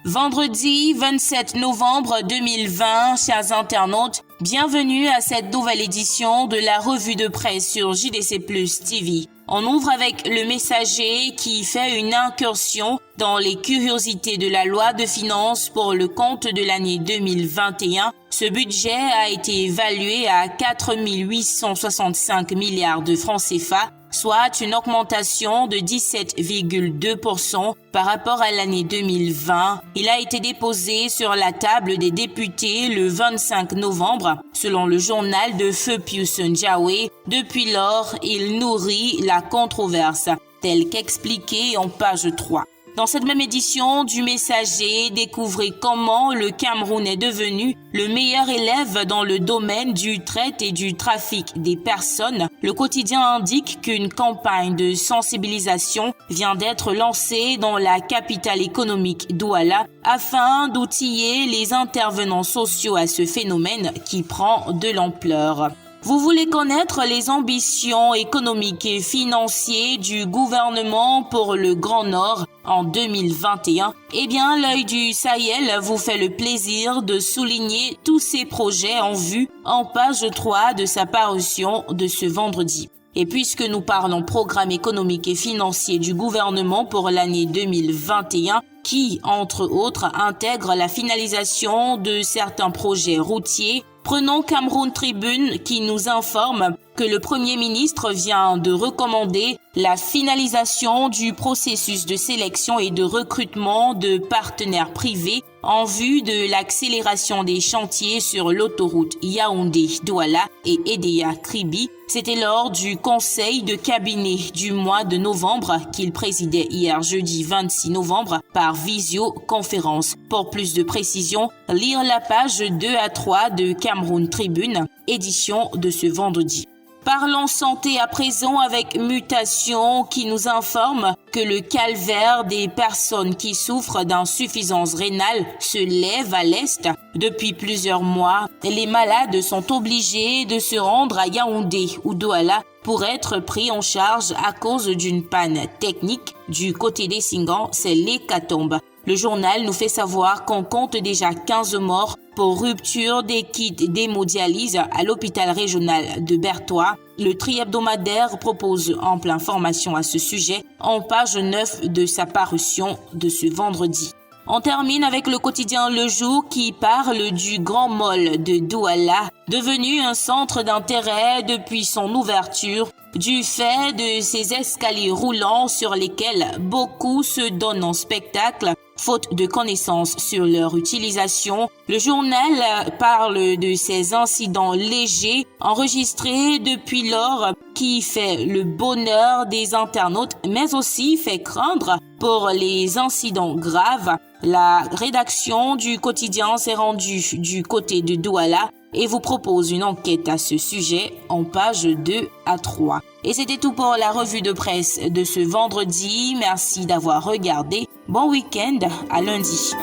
Vendredi 27 novembre 2020, chers internautes, bienvenue à cette nouvelle édition de la revue de presse sur JDC Plus TV. On ouvre avec Le Messager qui fait une incursion dans les curiosités de la loi de finances pour le compte de l'année 2021. Ce budget a été évalué à 4 865 milliards de francs CFA, soit une augmentation de 17,2% par rapport à l'année 2020. Il a été déposé sur la table des députés le 25 novembre, selon le journal de Feu Pius Njahwe. Depuis lors, il nourrit la controverse, tel qu'expliqué en page 3. Dans cette même édition du Messager, découvrez comment le Cameroun est devenu le meilleur élève dans le domaine du traite et du trafic des personnes. Le quotidien indique qu'une campagne de sensibilisation vient d'être lancée dans la capitale économique Douala afin d'outiller les intervenants sociaux à ce phénomène qui prend de l'ampleur. Vous voulez connaître les ambitions économiques et financières du gouvernement pour le Grand Nord en 2021? Eh bien, l'œil du Sahel vous fait le plaisir de souligner tous ces projets en vue en page 3 de sa parution de ce vendredi. Et puisque nous parlons programme économique et financier du gouvernement pour l'année 2021, qui, entre autres, intègre la finalisation de certains projets routiers, prenons Cameroun Tribune qui nous informe que le Premier ministre vient de recommander la finalisation du processus de sélection et de recrutement de partenaires privés en vue de l'accélération des chantiers sur l'autoroute Yaoundé-Douala et Edea-Kribi. C'était lors du conseil de cabinet du mois de novembre qu'il présidait hier jeudi 26 novembre par visioconférence. Pour plus de précisions, lire la page 2 à 3 de Cameroun Tribune, édition de ce vendredi. Parlons santé à présent avec Mutation qui nous informe que le calvaire des personnes qui souffrent d'insuffisance rénale se lève à l'Est. Depuis plusieurs mois, les malades sont obligés de se rendre à Yaoundé ou Douala pour être pris en charge à cause d'une panne technique. Du côté des Singans, c'est l'hécatombe. Le journal nous fait savoir qu'on compte déjà 15 morts pour rupture des kits d'hémodialyse à l'hôpital régional de Bertois. Le tri-hebdomadaire propose ample information à ce sujet en page 9 de sa parution de ce vendredi. On termine avec le quotidien Le Jour qui parle du Grand Mall de Douala, devenu un centre d'intérêt depuis son ouverture, du fait de ses escaliers roulants sur lesquels beaucoup se donnent en spectacle, faute de connaissances sur leur utilisation. Le journal parle de ces incidents légers enregistrés depuis lors qui fait le bonheur des internautes, mais aussi fait craindre pour les incidents graves. La rédaction du quotidien s'est rendue du côté de Douala et vous propose une enquête à ce sujet en page 2 à 3. Et c'était tout pour la revue de presse de ce vendredi. Merci d'avoir regardé. Bon week-end, à lundi.